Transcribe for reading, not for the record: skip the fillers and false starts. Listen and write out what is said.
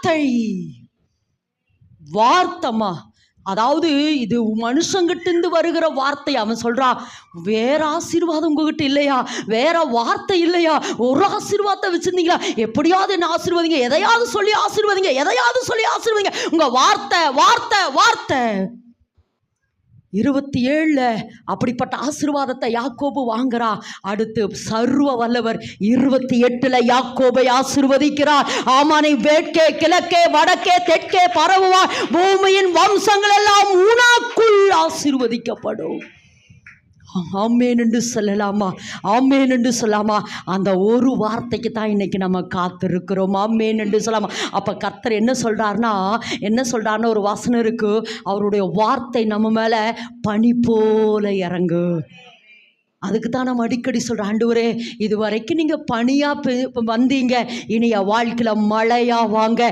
வார்த்தை. வார்த்தைமா, அதாவது இது மனுஷங்கிட்ட வருகிற வார்த்தை. அவன் சொல்றான், வேற ஆசீர்வாதம் உங்ககிட்ட இல்லையா? வேற வார்த்தை இல்லையா? ஒரு ஆசீர்வாதத்தை வச்சிருந்தீங்களா? எப்படியாவது என்ன ஆசீர்வதிங்க, எதையாவது சொல்லி ஆசீர்வதிங்க, எதையாவது சொல்லி ஆசீர்வதிங்க. உங்க வார்த்தை வார்த்தை வார்த்தை. 27 அப்படிப்பட்ட ஆசீர்வாதத்தை யாக்கோபு வாங்குறா. அடுத்து சர்வ வல்லவர் 28 யாக்கோபை ஆசீர்வதிக்கிறார். ஆமானை வேட்கே கிழக்கே வடக்கே தெற்கே பரவுவார், பூமியின் வம்சங்கள் எல்லாம் உனக்குள் ஆசீர்வதிக்கப்படும். ஆமேன் என்று சொல்லலாமா? ஆமேன் என்று சொல்லாமா? அந்த ஒரு வார்த்தைக்கு தான் இன்னைக்கு நம்ம காத்திருக்கிறோம். ஆமேன் என்று சொல்லாமா? அப்போ கர்த்தர் என்ன சொல்கிறாருன்னா ஒரு வசனம் இருக்கு, அவருடைய வார்த்தை நம்ம மேலே பனி போல இறங்கு. அதுக்கு தான் நம்ம அடிக்கடி சொல்கிறோம், ஆண்டவரே இது வரைக்கும் நீங்கள் பனியாக வந்தீங்க, இனி வாழ்க்கையில் மழையாக வாங்க.